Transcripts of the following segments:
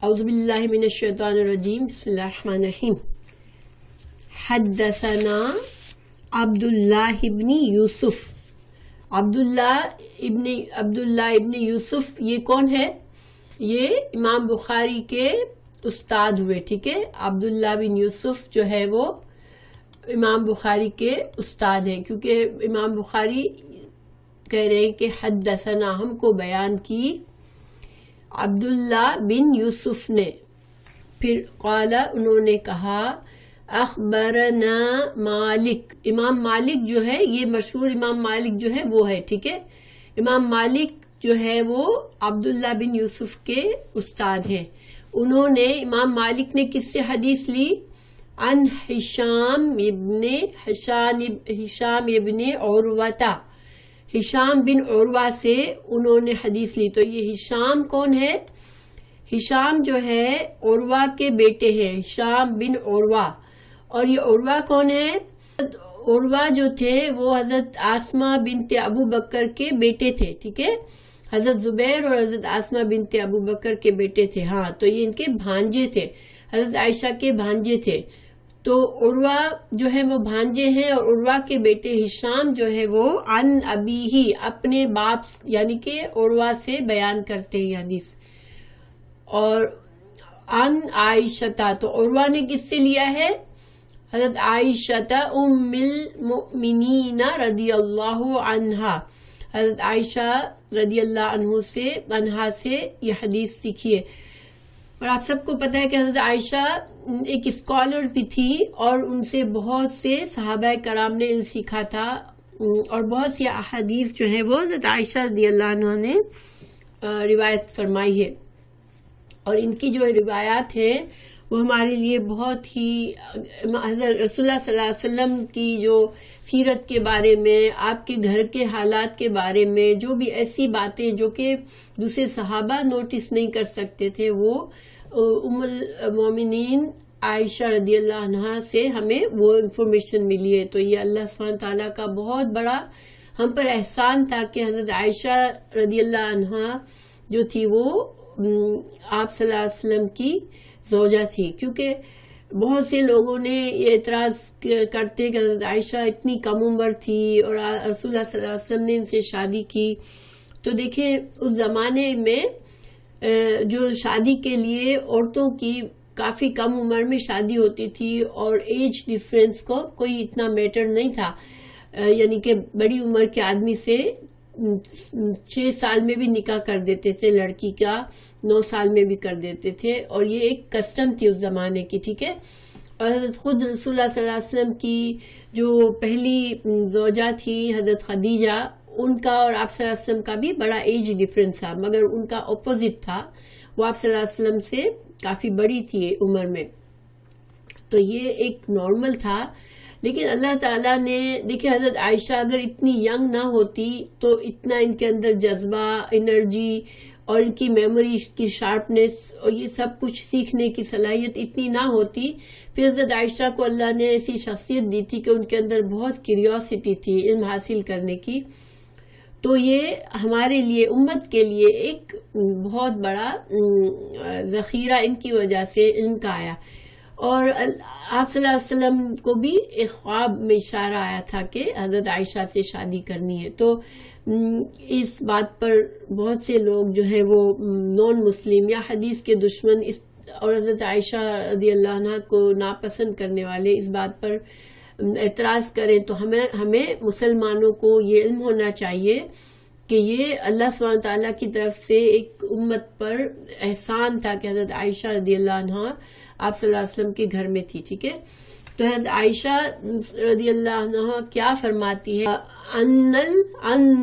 اعوذ باللہ من الشیطان الرجیم، بسم اللہ الرحمن الرحیم۔ حدثنا عبداللہ ابن یوسف۔ عبداللہ ابن یوسف یہ کون ہے؟ یہ امام بخاری کے استاد ہوئے، ٹھیک ہے۔ عبداللہ بن یوسف جو ہے وہ امام بخاری کے استاد ہیں، کیونکہ امام بخاری کہہ رہے ہیں کہ حدثنا، ہم کو بیان کی عبداللہ بن یوسف نے۔ پھر قال، انہوں نے کہا، اخبرنا مالک، امام مالک جو ہے، یہ مشہور امام مالک جو ہے وہ ہے، ٹھیک ہے۔ امام مالک جو ہے وہ عبداللہ بن یوسف کے استاد ہیں۔ انہوں نے، امام مالک نے کس سے حدیث لی؟ عن ہشام ابن عروہ، ہشام بن عروہ سے انہوں نے حدیث لی۔ تو یہ ہشام کون ہے؟ ہشام جو ہے عروہ کے بیٹے ہیں، ہشام بن عروہ۔ اور یہ عروہ کون ہے؟ عروہ جو تھے وہ حضرت آسمہ بنت ابو بکر کے بیٹے تھے، ٹھیک ہے۔ حضرت زبیر اور حضرت آسمہ بنت ابو بکر کے بیٹے تھے، ہاں۔ تو یہ ان کے بھانجے تھے، حضرت عائشہ کے بھانجے تھے۔ تو عروہ جو ہے وہ بھانجے ہیں، اور عروہ کے بیٹے ہشام جو ہے وہ عن ابیہ، اپنے باپ یعنی کہ عروہ سے بیان کرتے ہیں یہ حدیث۔ اور عن عائشہ، تو عروہ نے کس سے لیا ہے؟ حضرت عائشہ ام المؤمنین رضی اللہ عنہا، حضرت عائشہ رضی اللہ عنہا سے یہ حدیث سیکھیے۔ اور آپ سب کو پتہ ہے کہ حضرت عائشہ ایک اسکالر بھی تھی، اور ان سے بہت سے صحابہ کرام نے علم سیکھا تھا، اور بہت سی احادیث جو ہیں وہ حضرت عائشہ رضی اللہ عنہ نے روایت فرمائی ہے۔ اور ان کی جو روایات ہیں وہ ہمارے لیے بہت ہی، حضرت رسول اللہ صلی اللہ علیہ وسلم کی جو سیرت کے بارے میں، آپ کے گھر کے حالات کے بارے میں، جو بھی ایسی باتیں جو کہ دوسرے صحابہ نوٹس نہیں کر سکتے تھے، وہ ام المومنین عائشہ رضی اللہ عنہا سے ہمیں وہ انفارمیشن ملی ہے۔ تو یہ اللہ سبحانہ تعالیٰ کا بہت بڑا ہم پر احسان تھا کہ حضرت عائشہ رضی اللہ عنہا جو تھی وہ آپ صلی اللہ علیہ وسلم کی زوجہ تھی، کیونکہ بہت سے لوگوں نے یہ اعتراض کرتے کہ حضرت عائشہ اتنی کم عمر تھی اور رسول اللہ صلی اللہ علیہ وسلم نے ان سے شادی کی۔ تو دیکھیں اس زمانے میں جو شادی کے لیے عورتوں کی کافی کم عمر میں شادی ہوتی تھی، اور ایج ڈیفرنس کو کوئی اتنا میٹر نہیں تھا، یعنی کہ بڑی عمر کے آدمی سے 6 سال میں بھی نکاح کر دیتے تھے، لڑکی کا 9 سال میں بھی کر دیتے تھے، اور یہ ایک کسٹم تھی اس زمانے کی، ٹھیک ہے۔ اور حضرت خود رسول اللہ صلی اللہ علیہ وسلم کی جو پہلی زوجہ تھی حضرت خدیجہ، ان کا اور آپ صلی اللہ علیہ وسلم کا بھی بڑا ایج ڈیفرنس تھا، مگر ان کا اپوزٹ تھا، وہ آپ صلی اللہ علیہ وسلم سے کافی بڑی تھی عمر میں۔ تو یہ ایک نارمل تھا، لیکن اللہ تعالیٰ نے، دیکھیں حضرت عائشہ اگر اتنی ینگ نہ ہوتی تو اتنا ان کے اندر جذبہ، انرجی، اور ان کی میموری کی شارپنیس اور یہ سب کچھ سیکھنے کی صلاحیت اتنی نہ ہوتی۔ پھر حضرت عائشہ کو اللہ نے ایسی شخصیت دی تھی کہ ان کے اندر بہت کیوریوسٹی تھی علم حاصل کرنے کی۔ تو یہ ہمارے لیے، امت کے لیے ایک بہت بڑا ذخیرہ ان کی وجہ سے علم کا آیا۔ اور آپ صلی اللہ علیہ وسلم کو بھی ایک خواب میں اشارہ آیا تھا کہ حضرت عائشہ سے شادی کرنی ہے۔ تو اس بات پر بہت سے لوگ جو ہیں وہ نان مسلم یا حدیث کے دشمن اور حضرت عائشہ رضی اللہ عنہ کو ناپسند کرنے والے اس بات پر اعتراض کریں، تو ہمیں مسلمانوں کو یہ علم ہونا چاہیے کہ یہ اللہ سبحانہ تعالیٰ کی طرف سے ایک امت پر احسان تھا کہ حضرت عائشہ رضی اللہ عنہ آپ صلی اللہ علیہ وسلم کے گھر میں تھی، ٹھیک ہے۔ تو حضرت عائشہ رضی اللہ عنہ کیا فرماتی ہے؟ ان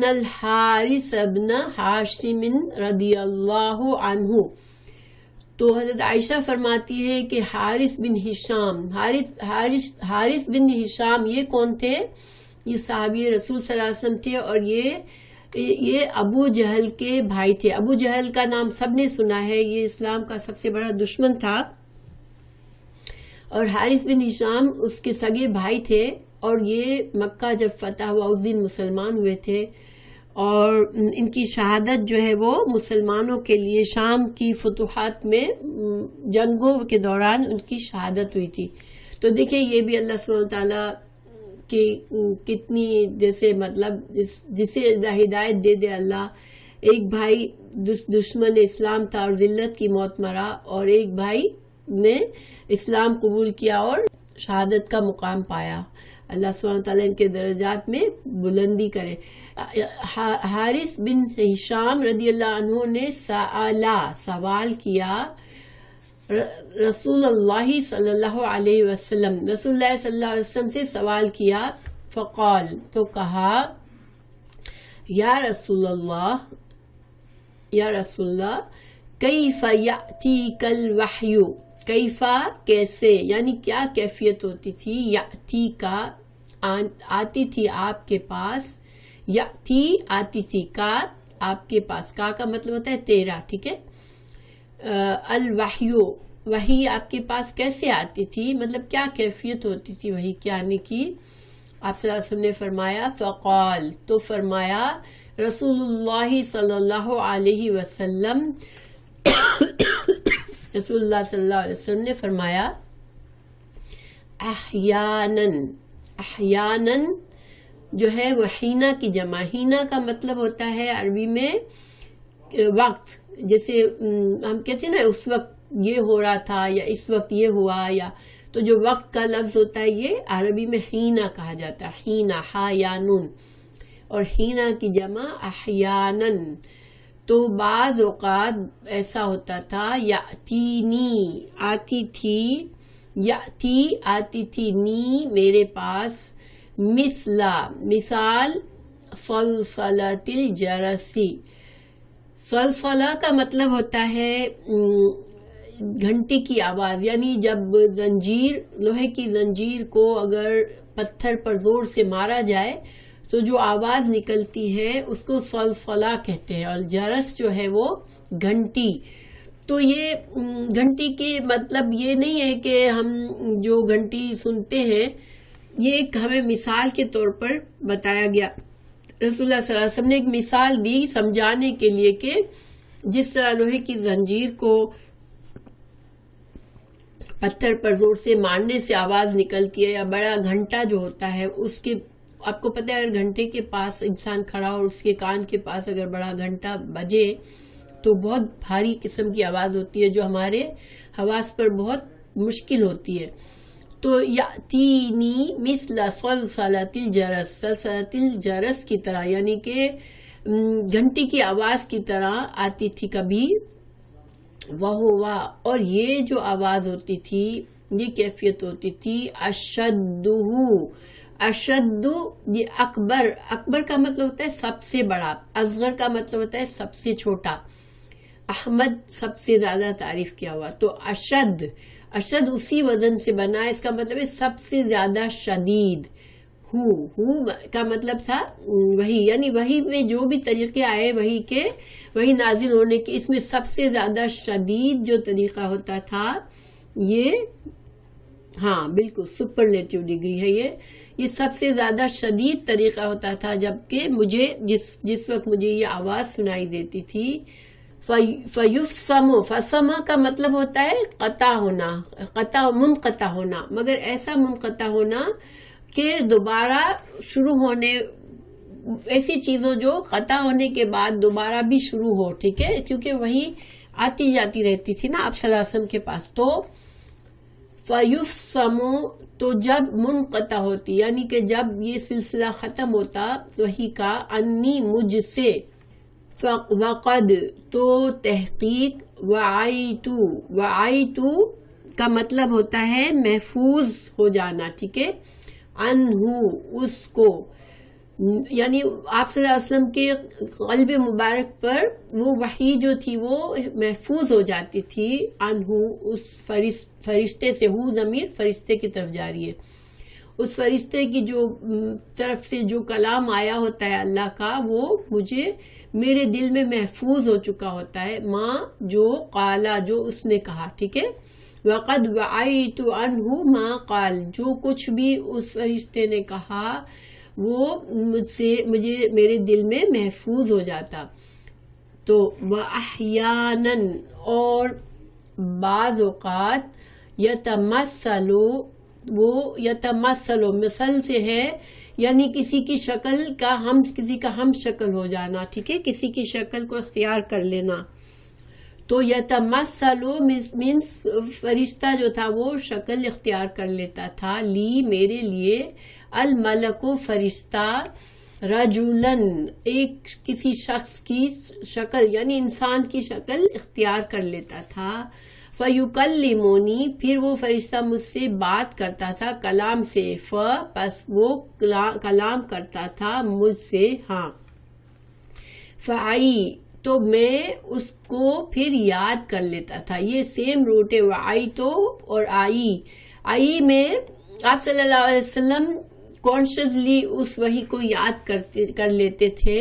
الحارث بن ہاشم رضی اللہ عنہ، تو حضرت عائشہ فرماتی ہے کہ حارث بن ہشام یہ کون تھے؟ یہ صحابی رسول صلی اللہ علیہ وسلم تھے، اور یہ ابو جہل کے بھائی تھے۔ ابو جہل کا نام سب نے سنا ہے، یہ اسلام کا سب سے بڑا دشمن تھا، اور حارث بن ہشام اس کے سگے بھائی تھے، اور یہ مکہ جب فتح ہوا اس دن مسلمان ہوئے تھے، اور ان کی شہادت جو ہے وہ مسلمانوں کے لیے شام کی فتوحات میں جنگوں کے دوران ان کی شہادت ہوئی تھی. تو دیکھیں یہ بھی اللہ سبحانہ وتعالیٰ کی کتنی جیسے مطلب جسے ہدایت دے دے اللہ. ایک بھائی دشمن اسلام تھا اور ذلت کی موت مرا، اور ایک بھائی نے اسلام قبول کیا اور شہادت کا مقام پایا. اللہ سبحانہ وتعالیٰ ان کے درجات میں بلندی کرے. حارث بن ہشام رضی اللہ عنہ نے سوال کیا رسول اللہ صلی اللہ علیہ وسلم، رسول اللہ صلی اللہ علیہ وسلم سے سوال کیا. فقال، تو کہا، یا رسول اللہ کیف یأتیک الوحی، کیفا کیسے، یعنی کیا کیفیت ہوتی تھی، یأتی کا آتی تھی آپ کے پاس، یأتی آتی تھی، کا آپ کے پاس، کا مطلب ہوتا ہے تیرا، ٹھیک ہے. الوحی، وحی آپ کے پاس کیسے آتی تھی، مطلب کیا کیفیت ہوتی تھی وحی کے آنے کی. آپ صلی اللہ علیہ وسلم نے فرمایا فقال، تو فرمایا رسول اللہ صلی اللہ علیہ وسلم، رسول اللہ صلی اللہ علیہ وسلم نے فرمایا احیاناً جو ہے وہ ہینا کی جمع. ہینا کا مطلب ہوتا ہے عربی میں وقت، جیسے ہم کہتے ہیں نا اس وقت یہ ہو رہا تھا یا اس وقت یہ ہوا، یا تو جو وقت کا لفظ ہوتا ہے یہ عربی میں ہینا کہا جاتا ہے. ہینا، ہا یا نون، اور ہینا کی جمع احیاناً. تو بعض اوقات ایسا ہوتا تھا یاتینی آتی تھی، یاتی آتی تھی، نی میرے پاس، مثال صلصلۃ الجرسی. صلصلہ کا مطلب ہوتا ہے گھنٹی کی آواز، یعنی جب زنجیر، لوہے کی زنجیر کو اگر پتھر پر زور سے مارا جائے تو جو آواز نکلتی ہے اس کو صلصلہ کہتے ہیں، اور جرس جو ہے وہ گھنٹی. تو یہ گھنٹی کے مطلب یہ نہیں ہے کہ ہم جو گھنٹی سنتے ہیں، یہ ایک ہمیں مثال کے طور پر بتایا گیا. رسول اللہ صلی اللہ علیہ وسلم نے ایک مثال دی سمجھانے کے لیے کہ جس طرح لوہے کی زنجیر کو پتھر پر زور سے مارنے سے آواز نکلتی ہے، یا بڑا گھنٹا جو ہوتا ہے اس کے، آپ کو پتہ ہے اگر گھنٹے کے پاس انسان کھڑا اور اس کے کان کے پاس اگر بڑا گھنٹا بجے تو بہت بھاری قسم کی آواز ہوتی ہے جو ہمارے حواس پر بہت مشکل ہوتی ہے. تو یاتینی مثل صلصلۃ الجرس، صلصلۃ الجرس کی طرح، یعنی کہ گھنٹی کی آواز کی طرح آتی تھی کبھی. وہوا، اور یہ جو آواز ہوتی تھی، یہ کیفیت ہوتی تھی، اشد، یہ اکبر کا مطلب ہوتا ہے سب سے بڑا، اصغر کا مطلب ہوتا ہے سب سے چھوٹا، احمد سب سے زیادہ تعریف کیا ہوا. تو اشد اسی وزن سے بنا ہے، اس کا مطلب ہے سب سے زیادہ شدید. ہو کا مطلب تھا وہی، یعنی وہی میں جو بھی طریقے آئے وہی نازل ہونے کے، اس میں سب سے زیادہ شدید جو طریقہ ہوتا تھا یہ، ہاں بالکل سپرلیٹیو ڈگری ہے یہ سب سے زیادہ شدید طریقہ ہوتا تھا. جبکہ مجھے جس وقت مجھے یہ آواز سنائی دیتی تھی، فسم کا مطلب ہوتا ہے قطع ہونا، منقطع ہونا، مگر ایسا منقطع ہونا کہ دوبارہ شروع ہونے، ایسی چیزوں جو قطع ہونے کے بعد دوبارہ بھی شروع ہو، ٹھیک ہے، کیونکہ وہی آتی جاتی رہتی تھی نا آپ صلی اللہ علیہ وسلم کے پاس. تو فیفسم، تو جب منقطع ہوتی، یعنی کہ جب یہ سلسلہ ختم ہوتا وہی کا، انی مجھ سے، وقد، تو تحقیق، وعیتو کا مطلب ہوتا ہے محفوظ ہو جانا، ٹھیک ہے، عنہ، اس کو، یعنی آپ صلی اللہ علیہ وسلم کے قلب مبارک پر وہ وحی جو تھی وہ محفوظ ہو جاتی تھی، عنہ، اس فرشتے سے. ہو ضمیر فرشتے کی طرف جا رہی ہے، اس فرشتے کی جو طرف سے جو کلام آیا ہوتا ہے اللہ کا، وہ مجھے میرے دل میں محفوظ ہو چکا ہوتا ہے. ماں جو قالا، جو اس نے کہا، ٹھیک ہے. وقد وعیت عنہ ما قال، جو کچھ بھی اس فرشتے نے کہا وہ مجھے میرے دل میں محفوظ ہو جاتا. تو وَأَحْيَانًا اور بعض اوقات یتمثل مثل سے ہے یعنی کسی کی شکل کا کسی کا ہم شکل ہو جانا. ٹھیک ہے, کسی کی شکل کو اختیار کر لینا. تو یتمثل مینس فرشتہ جو تھا وہ شکل اختیار کر لیتا تھا, لی میرے لیے, الملک فرشتہ, رجلن ایک کسی شخص کی شکل یعنی انسان کی شکل اختیار کر لیتا تھا. فیکلمونی پھر وہ فرشتہ مجھ سے بات کرتا تھا کلام سے, پس وہ کلام کرتا تھا مجھ سے. ہاں, فائی تو میں اس کو پھر یاد کر لیتا تھا. یہ سیم روٹ ہے, وآئی تو اور آئی میں آپ صلی اللہ علیہ وسلم کانشیسلی اس وحی کو یاد کر لیتے تھے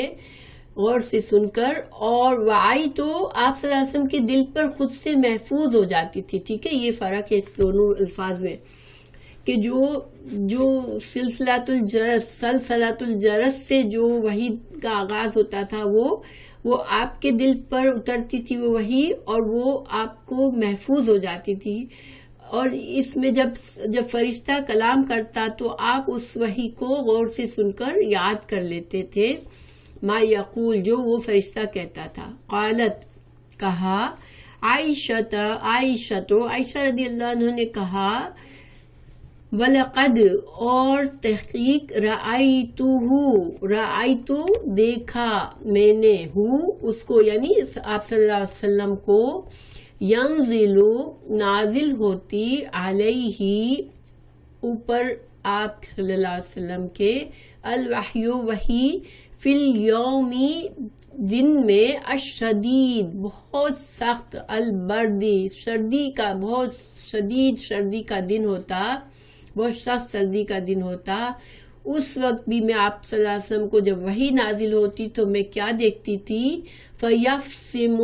غور سے سن کر, اور وآئی تو آپ صلی اللہ علیہ وسلم کے دل پر خود سے محفوظ ہو جاتی تھی. ٹھیک ہے, یہ فرق ہے اس دونوں الفاظ میں کہ جو سلسلۃ الجرس سے جو وحی کا آغاز ہوتا تھا وہ آپ کے دل پر اترتی تھی وہ وحی, اور وہ آپ کو محفوظ ہو جاتی تھی. اور اس میں جب فرشتہ کلام کرتا تو آپ اس وحی کو غور سے سن کر یاد کر لیتے تھے. ما یقول جو وہ فرشتہ کہتا تھا. قالت کہا, عائشہ رضی اللہ عنہ نے کہا, وَلَقَدْ اور تحقیق رأیتو دیکھا میں نے, اس کو یعنی آپ صلی اللہ علیہ وسلم کو, ینزل نازل ہوتی, علیہ اوپر آپ صلی اللہ علیہ وسلم کے, الوحی وحی, فی الیومی دن میں, الشدید بہت سخت, البردی سردی کا, بہت شدید سردی کا دن ہوتا, بہت سخت سردی کا دن ہوتا. اس وقت بھی میں آپ صلی اللہ علیہ وسلم کو جب وحی نازل ہوتی تو میں کیا دیکھتی تھی, فیفصم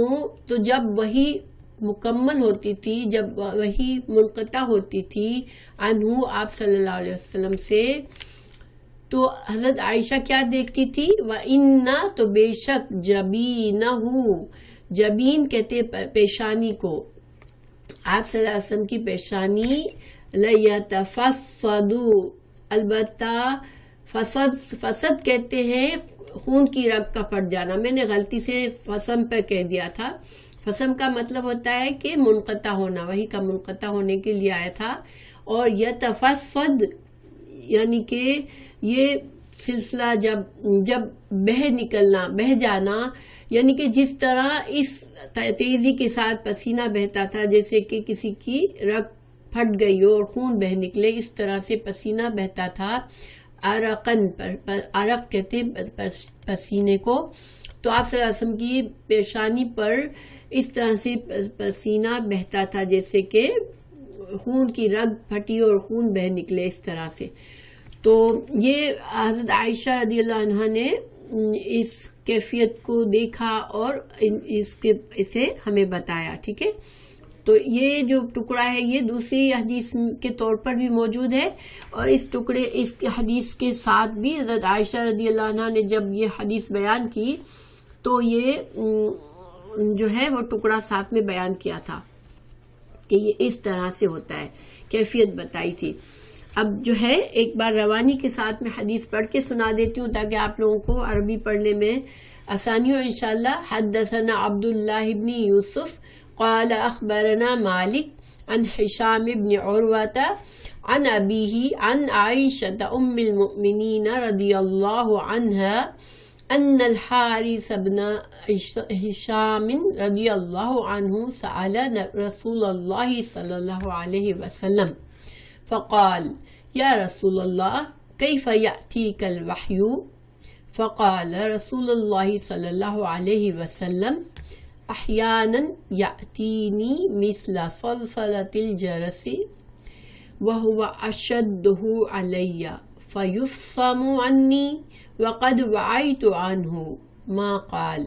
تو جب وحی مکمل ہوتی تھی, جب وحی منقطع ہوتی تھی, عنہ آپ صلی اللہ علیہ وسلم سے, تو حضرت عائشہ کیا دیکھتی تھی, وَإِنَّا تو بے شک, جبینہ جبین کہتے پیشانی کو, آپ صلی اللہ علیہ وسلم کی پیشانی, لَيَتَفَصَّدُ البتہ فسد کہتے ہیں خون کی رگ کا پھٹ جانا. میں نے غلطی سے فسم پر کہہ دیا تھا. فسم کا مطلب ہوتا ہے کہ منقطع ہونا, وہی کا منقطع ہونے کے لیے آیا تھا. اور یتفصد یعنی کہ یہ سلسلہ جب بہہ جانا, یعنی کہ جس طرح اس تیزی کے ساتھ پسینہ بہتا تھا جیسے کہ کسی کی رگ پھٹ گئی ہو اور خون بہ نکلے, اس طرح سے پسینہ بہتا تھا. عرقن عرق کہتے ہیں پسینے کو. تو آپ صلی اللہ علیہ وسلم کی پیشانی پر اس طرح سے پسینہ بہتا تھا جیسے کہ خون کی رگ پھٹی اور خون بہ نکلے, اس طرح سے. تو یہ حضرت عائشہ رضی اللہ عنہا نے اس کیفیت کو دیکھا اور اسے ہمیں بتایا. ٹھیک ہے, تو یہ جو ٹکڑا ہے یہ دوسری حدیث کے طور پر بھی موجود ہے, اور اس حدیث کے ساتھ بھی حضرت عائشہ رضی اللہ عنہا نے جب یہ حدیث بیان کی تو یہ جو ہے وہ ٹکڑا ساتھ میں بیان کیا تھا کہ یہ اس طرح سے ہوتا ہے, کیفیت بتائی تھی. اب جو ہے ایک بار روانی کے ساتھ میں حدیث پڑھ کے سنا دیتی ہوں تاکہ آپ لوگوں کو عربی پڑھنے میں آسانی ہو انشاءاللہ. حدثنا عبداللہ بن یوسف قال اخبرنا مالک عن حشام بن عروۃ عن ابیہ عن عائشۃ ام المؤمنین رضی اللہ عنہا ان الحارث بن ہشام رضی اللہ عنہ سأل رسول اللہ صلی اللہ علیہ وسلم فقال یا رسول اللہ کیف یأتیک الوحی, فقال رسول اللہ صلی اللہ علیہ وسلم احیانا یأتینی مثل صلصلۃ الجرس وهو اشدہ علی فیفصم عنی وقد وعیت عنہ ما قال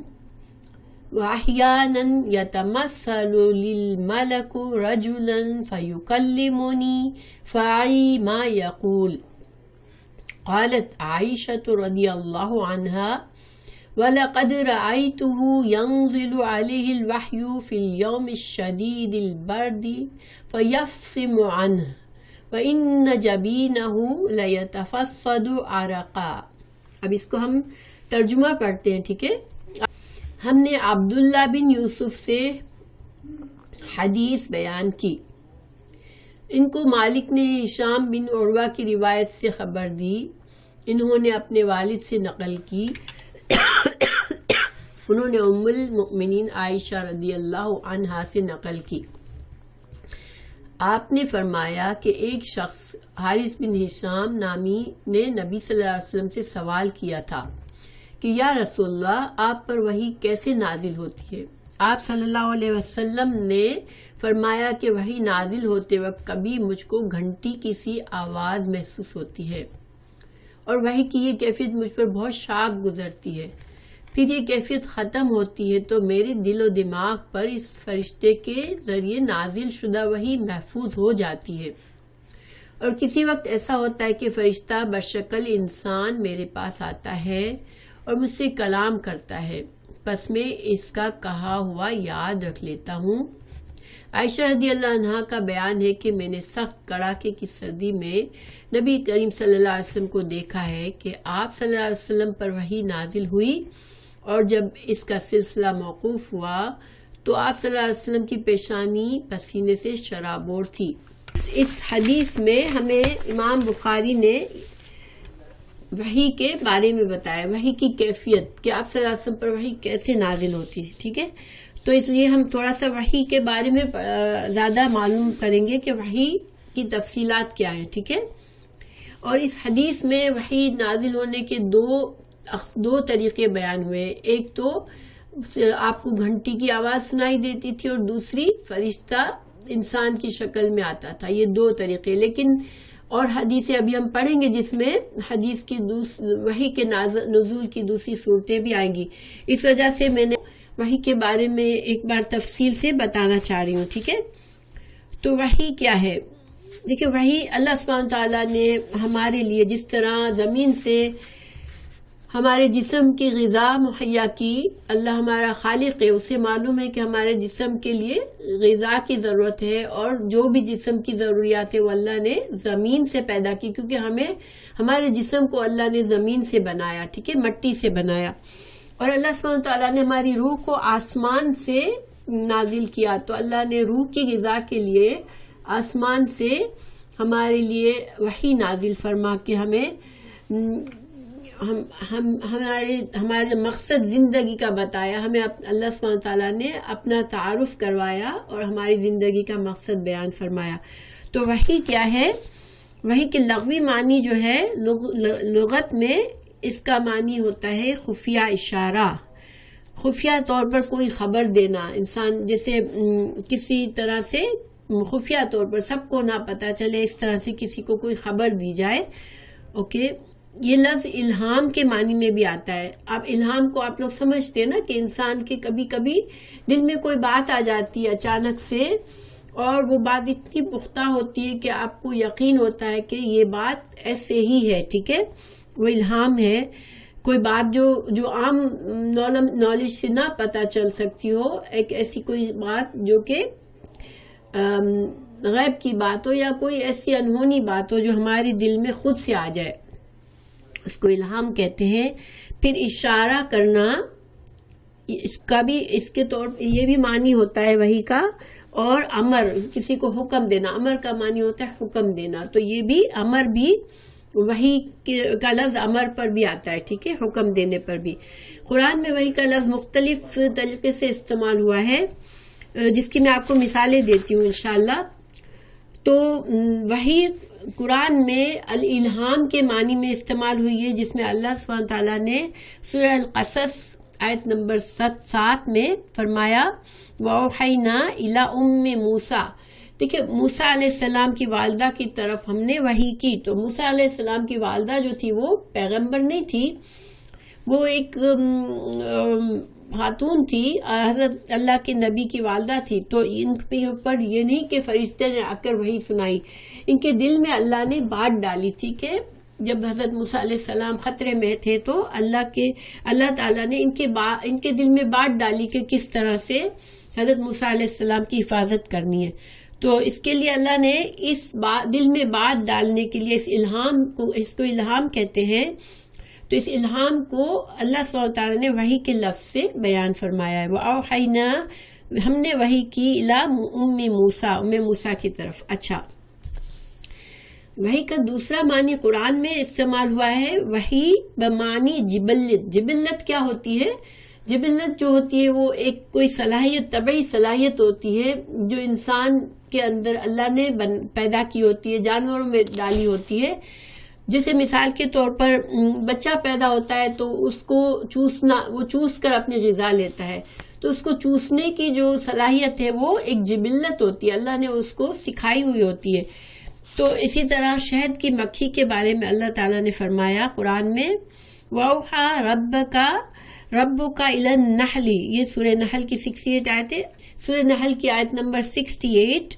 وَأَحْيَانًا يَتَمَثَّلُ لِلْمَلَكُ رَجُلًا فَيُكَلِّمُنِي فَأَعِي مَا يَقُولُ. قالت عائشة رضی اللہ عنہا وَلَقَدْ رَأَيْتُهُ يَنْزِلُ عَلَيْهِ الْوَحْيُ فِي الْيَوْمِ الشَّدِيدِ الْبَرْدِ فَيَفْصِمُ عَنْهُ وَإِنَّ جَبِينَهُ لَيَتَفَصَّدُ عَرَقًا۔ اب اس کو ہم ترجمہ پڑھتے ہیں، ٹھیک ہے۔ ہم نے عبداللہ بن یوسف سے حدیث بیان کی، ان کو مالک نے ہشام بن عروہ کی روایت سے خبر دی، انہوں نے اپنے والد سے نقل کی، انہوں نے ام المؤمنین عائشہ رضی اللہ عنہا سے نقل کی۔ آپ نے فرمایا کہ ایک شخص حارث بن ہشام نامی نے نبی صلی اللہ علیہ وسلم سے سوال کیا تھا کہ یا رسول اللہ، آپ پر وحی کیسے نازل ہوتی ہے؟ آپ صلی اللہ علیہ وسلم نے فرمایا کہ وحی نازل ہوتے وقت کبھی مجھ کو گھنٹی کی سی آواز محسوس ہوتی ہے، اور وحی کی یہ کیفیت مجھ پر بہت شاق گزرتی ہے، پھر یہ کیفیت ختم ہوتی ہے تو میرے دل و دماغ پر اس فرشتے کے ذریعے نازل شدہ وحی محفوظ ہو جاتی ہے، اور کسی وقت ایسا ہوتا ہے کہ فرشتہ بشکل انسان میرے پاس آتا ہے اور مجھ سے کلام کرتا ہے، پس میں اس کا کہا ہوا یاد رکھ لیتا ہوں۔ عائشہ رضی اللہ عنہا کا بیان ہے کہ میں نے سخت کڑاکے کی سردی میں نبی کریم صلی اللہ علیہ وسلم کو دیکھا ہے کہ آپ صلی اللہ علیہ وسلم پر وحی نازل ہوئی، اور جب اس کا سلسلہ موقوف ہوا تو آپ صلی اللہ علیہ وسلم کی پیشانی پسینے سے شرابور تھی۔ اس حدیث میں ہمیں امام بخاری نے وحی کے بارے میں بتایا، وحی کی کیفیت، کہ آپ صلی اللہ علیہ وسلم پر وحی کیسے نازل ہوتی ہے، ٹھیک ہے۔ تو اس لیے ہم تھوڑا سا وحی کے بارے میں زیادہ معلوم کریں گے کہ وحی کی تفصیلات کیا ہیں، ٹھیک ہے۔ اور اس حدیث میں وحی نازل ہونے کے دو طریقے بیان ہوئے، ایک تو آپ کو گھنٹی کی آواز سنائی دیتی تھی، اور دوسری فرشتہ انسان کی شکل میں آتا تھا، یہ دو طریقے۔ لیکن اور حدیثیں ابھی ہم پڑھیں گے جس میں حدیث کی وحی کے نزول کی دوسری صورتیں بھی آئیں گی، اس وجہ سے میں نے وحی کے بارے میں ایک بار تفصیل سے بتانا چاہ رہی ہوں، ٹھیک ہے۔ تو وحی کیا ہے؟ دیکھیں، وحی اللہ سبحانہ تعالیٰ نے ہمارے لیے جس طرح زمین سے ہمارے جسم کی غذا مہیا کی، اللہ ہمارا خالق ہے، اسے معلوم ہے کہ ہمارے جسم کے لیے غذا کی ضرورت ہے، اور جو بھی جسم کی ضروریات ہے وہ اللہ نے زمین سے پیدا کی، کیونکہ ہمارے جسم کو اللہ نے زمین سے بنایا، ٹھیک ہے، مٹی سے بنایا۔ اور اللہ سبحانہ تعالیٰ نے ہماری روح کو آسمان سے نازل کیا، تو اللہ نے روح کی غذا کے لیے آسمان سے ہمارے لیے وحی نازل فرما کے ہمیں ہمارے مقصد زندگی کا بتایا، ہمیں اللہ سبحانہ تعالیٰ نے اپنا تعارف کروایا اور ہماری زندگی کا مقصد بیان فرمایا۔ تو وحی کیا ہے؟ وحی کے لغوی معنی جو ہے لغت میں اس کا معنی ہوتا ہے خفیہ اشارہ، خفیہ طور پر کوئی خبر دینا، انسان جیسے کسی طرح سے خفیہ طور پر سب کو نہ پتہ چلے، اس طرح سے کسی کو کوئی خبر دی جائے، اوکے۔ یہ لفظ الہام کے معنی میں بھی آتا ہے۔ اب الہام کو آپ لوگ سمجھتے ہیں نا کہ انسان کے کبھی کبھی دل میں کوئی بات آ جاتی ہے اچانک سے، اور وہ بات اتنی پختہ ہوتی ہے کہ آپ کو یقین ہوتا ہے کہ یہ بات ایسے ہی ہے، ٹھیک ہے، وہ الہام ہے۔ کوئی بات جو عام نالج سے نہ پتہ چل سکتی ہو، ایک ایسی کوئی بات جو کہ غیب کی بات ہو، یا کوئی ایسی انہونی بات ہو جو ہمارے دل میں خود سے آ جائے، اس کو الہام کہتے ہیں۔ پھر اشارہ کرنا، اس کا بھی اس کے طور پر یہ بھی معنی ہوتا ہے وحی کا، اور امر، کسی کو حکم دینا، امر کا معنی ہوتا ہے حکم دینا، تو یہ بھی امر بھی وحی کا لفظ امر پر بھی آتا ہے، ٹھیک ہے، حکم دینے پر بھی۔ قرآن میں وحی کا لفظ مختلف طریقے سے استعمال ہوا ہے، جس کی میں آپ کو مثالیں دیتی ہوں انشاءاللہ۔ تو وحی قرآن میں الالہام کے معنی میں استعمال ہوئی ہے، جس میں اللہ سبحانہ تعالیٰ نے سورہ القصص آیت نمبر 7 میں فرمایا وَأَوْحَيْنَا إِلَىٰ أُمِّ مُوسَىٰ۔ دیکھیں، موسیٰ علیہ السلام کی والدہ کی طرف ہم نے وحی کی، تو موسیٰ علیہ السلام کی والدہ جو تھی وہ پیغمبر نہیں تھی، وہ ایک خاتون تھی، حضرت اللہ کے نبی کی والدہ تھی، تو ان کے اوپر یہ نہیں کہ فرشتے نے آ کر وحی سنائی، ان کے دل میں اللہ نے بات ڈالی تھی کہ جب حضرت موسیٰ علیہ السلام خطرے میں تھے تو اللہ تعالیٰ نے ان کے دل میں بات ڈالی کہ کس طرح سے حضرت موسیٰ علیہ السلام کی حفاظت کرنی ہے. تو اس کے لیے اللہ نے دل میں بات ڈالنے کے لیے اس کو الہام کہتے ہیں. تو اس الہام کو اللہ سبحانہ وتعالیٰ نے وحی کے لفظ سے بیان فرمایا ہے. وَأَوْحَيْنَا، ہم نے وحی کی إِلَىٰ أُمِّ موسیٰ کی طرف. اچھا، وحی کا دوسرا معنی قرآن میں استعمال ہوا ہے وحی بمعنی جبلت. جبلت کیا ہوتی ہے؟ جبلت جو ہوتی ہے وہ ایک کوئی صلاحیت، طبعی صلاحیت ہوتی ہے جو انسان کے اندر اللہ نے پیدا کی ہوتی ہے، جانوروں میں ڈالی ہوتی ہے. جیسے مثال کے طور پر بچہ پیدا ہوتا ہے تو اس کو وہ چوس کر اپنی غذا لیتا ہے، تو اس کو چوسنے کی جو صلاحیت ہے وہ ایک جبلت ہوتی ہے، اللہ نے اس کو سکھائی ہوئی ہوتی ہے. تو اسی طرح شہد کی مکھی کے بارے میں اللہ تعالیٰ نے فرمایا قرآن میں وَأَوْحَىٰ رَبُّكَ إِلَى النَّحْلِ، یہ سورہ نحل کی 68 آیت ہے. سورہ نحل کی آیت نمبر 68،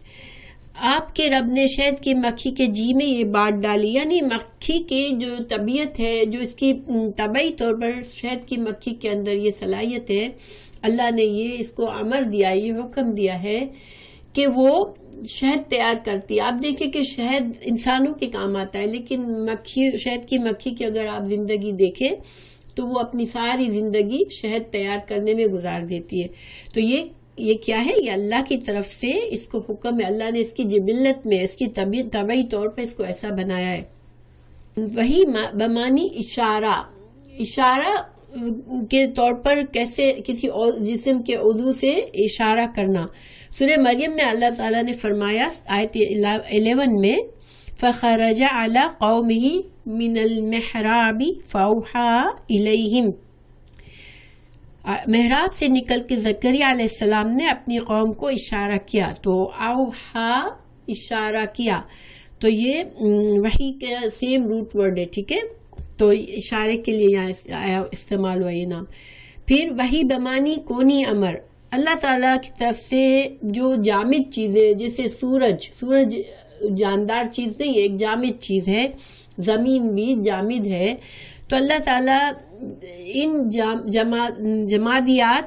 آپ کے رب نے شہد کی مکھی کے جی میں یہ بات ڈالی، یعنی مکھی کی جو طبیعت ہے، جو اس کی طبعی طور پر شہد کی مکھی کے اندر یہ صلاحیت ہے، اللہ نے اس کو امر دیا، یہ حکم دیا ہے کہ وہ شہد تیار کرتی ہے. آپ دیکھیں کہ شہد انسانوں کے کام آتا ہے، لیکن شہد کی مکھی کی اگر آپ زندگی دیکھیں تو وہ اپنی ساری زندگی شہد تیار کرنے میں گزار دیتی ہے. تو یہ کیا ہے؟ یہ اللہ کی طرف سے اس کو حکم ہے. اللہ نے اس کی جبلت میں، اس کی طبعی طور پر اس کو ایسا بنایا ہے. وہی بمانی اشارہ کے طور پر کیسے کسی جسم کے عضو سے اشارہ کرنا. سورہ مریم میں اللہ تعالیٰ نے فرمایا آیت 11 میں فَخَرَجَ عَلَىٰ قَوْمِهِ مِنَ الْمِحْرَابِ فَأَوْحَىٰ إِلَيْهِمْ، محراب سے نکل کے زکریا علیہ السلام نے اپنی قوم کو اشارہ کیا. تو اوحا اشارہ کیا، تو یہ وحی کا سیم روٹ ورڈ ہے، ٹھیک ہے. تو اشارے کے لیے یہاں استعمال ہوا یہ نام. پھر وحی بمانی کونی امر، اللہ تعالیٰ کی طرف سے جو جامد چیزیں، جیسے سورج جاندار چیز نہیں ہے، ایک جامد چیز ہے، زمین بھی جامد ہے. تو اللہ تعالیٰ ان جمادیات،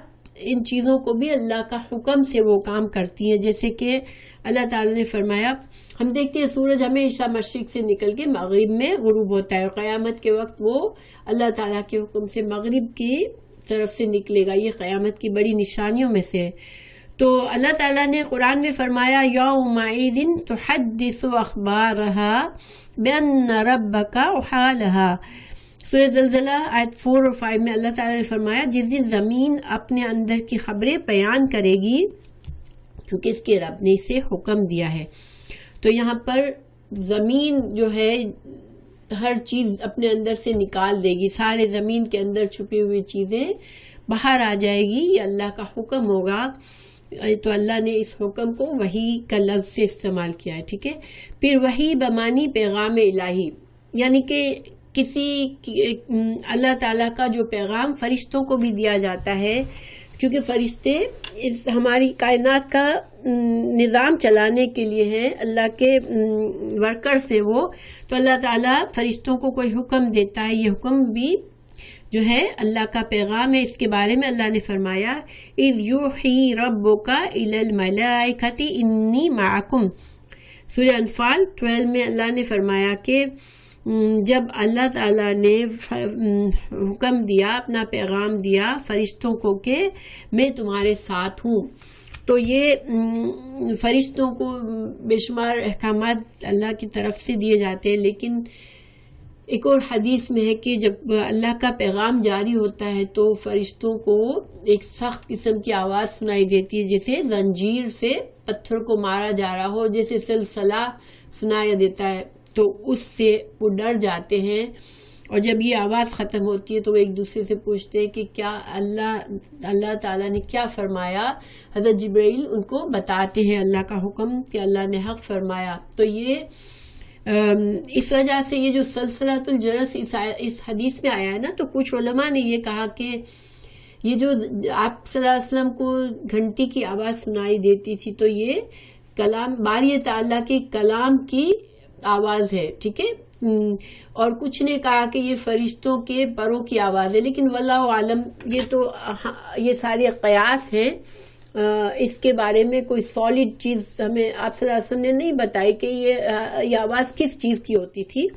ان چیزوں کو بھی اللہ کا حکم سے وہ کام کرتی ہیں. جیسے کہ اللہ تعالیٰ نے فرمایا، ہم دیکھتے ہیں سورج ہمیشہ مشرق سے نکل کے مغرب میں غروب ہوتا ہے، اور قیامت کے وقت وہ اللہ تعالیٰ کے حکم سے مغرب کی طرف سے نکلے گا. یہ قیامت کی بڑی نشانیوں میں سے ہے. تو اللہ تعالیٰ نے قرآن میں فرمایا یومئذ تحدث اخبارها بان ربک اوحی لها. سورہ زلزلہ آیت 4 اور 5 میں اللہ تعالیٰ نے فرمایا جس دن زمین اپنے اندر کی خبریں بیان کرے گی کیونکہ اس کے رب نے اسے حکم دیا ہے. تو یہاں پر زمین جو ہے ہر چیز اپنے اندر سے نکال دے گی، سارے زمین کے اندر چھپی ہوئی چیزیں باہر آ جائے گی، یہ اللہ کا حکم ہوگا. تو اللہ نے اس حکم کو وحی کا لفظ سے استعمال کیا ہے، ٹھیک ہے. پھر وحی بمانی پیغام الہی، یعنی کہ اللہ تعالیٰ کا جو پیغام فرشتوں کو بھی دیا جاتا ہے، کیونکہ فرشتے اس ہماری کائنات کا نظام چلانے کے لیے ہیں، اللہ کے ورکرز ہیں وہ. تو اللہ تعالیٰ فرشتوں کو کوئی حکم دیتا ہے، یہ حکم بھی جو ہے اللہ کا پیغام ہے. اس کے بارے میں اللہ نے فرمایا اِذْ يُوحِي رَبُّكَ إِلَى الْمَلَائِكَةِ إِنِّي مَعَكُمْ. سورہ انفال 12 میں اللہ نے فرمایا کہ جب اللہ تعالیٰ نے حکم دیا، اپنا پیغام دیا فرشتوں کو کہ میں تمہارے ساتھ ہوں. تو یہ فرشتوں کو بے شمار احکامات اللہ کی طرف سے دیے جاتے ہیں، لیکن ایک اور حدیث میں ہے کہ جب اللہ کا پیغام جاری ہوتا ہے تو فرشتوں کو ایک سخت قسم کی آواز سنائی دیتی ہے، جیسے زنجیر سے پتھر کو مارا جا رہا ہو، جیسے سلسلہ سنایا دیتا ہے. تو اس سے وہ ڈر جاتے ہیں، اور جب یہ آواز ختم ہوتی ہے تو وہ ایک دوسرے سے پوچھتے ہیں کہ کیا اللہ تعالیٰ نے کیا فرمایا. حضرت جبرائیل ان کو بتاتے ہیں اللہ کا حکم کہ اللہ نے حق فرمایا. تو یہ اس وجہ سے یہ جو سلسلۃ الجرس اس حدیث میں آیا ہے نا، تو کچھ علماء نے یہ کہا کہ یہ جو آپ صلی اللہ علیہ وسلم کو گھنٹی کی آواز سنائی دیتی تھی تو یہ کلام باری تعالیٰ کے کلام کی آواز ہے، ٹھیک ہے. اور کچھ نے کہا کہ یہ فرشتوں کے پروں کی آواز ہے، لیکن واللہ عالم یہ سارے قیاس ہیں، اس کے بارے میں کوئی سالڈ چیز ہمیں آپ صلی اللہ علیہ وسلم نے نہیں بتائی کہ یہ آواز کس چیز کی ہوتی تھی۔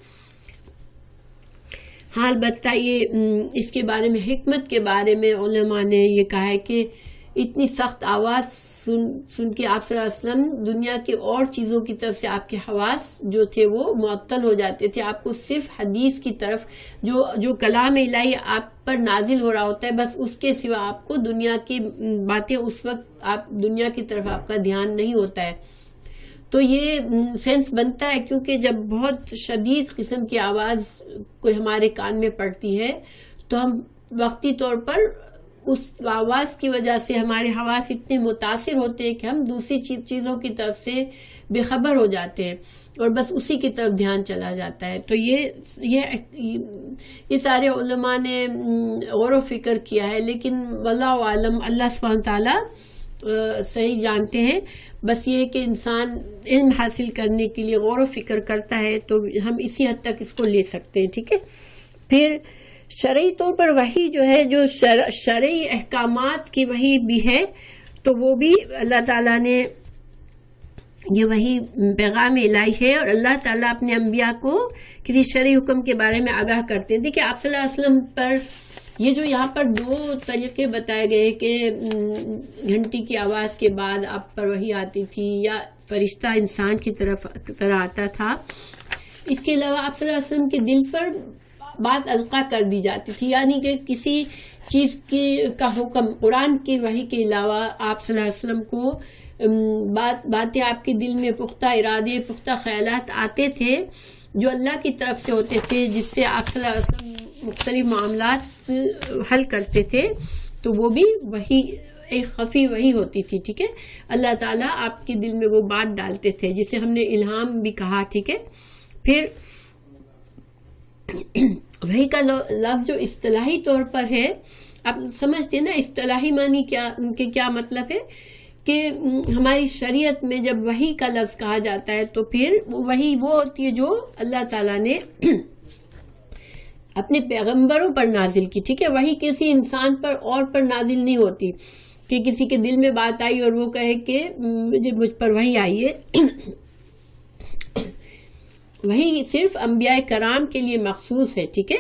ہاں البتہ یہ اس کے بارے میں حکمت کے بارے میں علماء نے یہ کہا ہے کہ اتنی سخت آواز سن کے آپ صلی اللہ علیہ وسلم دنیا کے اور چیزوں کی طرف سے آپ کے حواس جو تھے وہ معطل ہو جاتے تھے، آپ کو صرف حدیث کی طرف جو کلام الہی آپ پر نازل ہو رہا ہوتا ہے بس اس کے سوا آپ کو دنیا کی باتیں اس وقت آپ دنیا کی طرف آپ کا دھیان نہیں ہوتا ہے۔ تو یہ سینس بنتا ہے کیونکہ جب بہت شدید قسم کی آواز کوئی ہمارے کان میں پڑتی ہے تو ہم وقتی طور پر اس آواز کی وجہ سے ہمارے حواس اتنے متاثر ہوتے ہیں کہ ہم دوسری چیزوں کی طرف سے بے خبر ہو جاتے ہیں اور بس اسی کی طرف دھیان چلا جاتا ہے۔ تو یہ سارے علماء نے غور و فکر کیا ہے، لیکن واللہ عالم اللہ سبحانہ تعالیٰ صحیح جانتے ہیں۔ بس یہ کہ انسان علم حاصل کرنے کے لیے غور و فکر کرتا ہے تو ہم اسی حد تک اس کو لے سکتے ہیں، ٹھیک ہے۔ پھر شرعی طور پر وحی جو ہے، جو شرعی احکامات کی وحی بھی ہے، تو وہ بھی اللہ تعالیٰ نے یہ وحی پیغام الہی ہے، اور اللہ تعالیٰ اپنے انبیاء کو کسی شرعی حکم کے بارے میں آگاہ کرتے ہیں۔ دیکھیں آپ صلی اللہ علیہ وسلم پر یہ جو یہاں پر دو طریقے بتائے گئے کہ گھنٹی کی آواز کے بعد آپ پر وحی آتی تھی یا فرشتہ انسان کی طرح آتا تھا، اس کے علاوہ آپ صلی اللہ علیہ وسلم کے دل پر بات القا کر دی جاتی تھی، یعنی کہ کسی چیز کا حکم قرآن کی وحی کے علاوہ آپ صلی اللہ علیہ وسلم کو باتیں آپ کے دل میں پختہ ارادے پختہ خیالات آتے تھے جو اللہ کی طرف سے ہوتے تھے، جس سے آپ صلی اللہ علیہ وسلم مختلف معاملات حل کرتے تھے، تو وہ بھی وحی ایک خفی وحی ہوتی تھی، ٹھیک ہے۔ اللہ تعالیٰ آپ کے دل میں وہ بات ڈالتے تھے جسے ہم نے الہام بھی کہا، ٹھیک ہے۔ پھر وحی کا لفظ جو اصطلاحی طور پر ہے، آپ سمجھتے ہیں نا اصطلاحی معنی کیا مطلب ہے کہ ہماری شریعت میں جب وحی کا لفظ کہا جاتا ہے تو پھر وحی وہ ہوتی ہے جو اللہ تعالیٰ نے اپنے پیغمبروں پر نازل کی، ٹھیک ہے۔ وحی کسی انسان پر اور پر نازل نہیں ہوتی کہ کسی کے دل میں بات آئی اور وہ کہے کہ مجھ پر وحی آئی ہے۔ وحی صرف انبیاء کرام کے لیے مخصوص ہے، ٹھیک ہے۔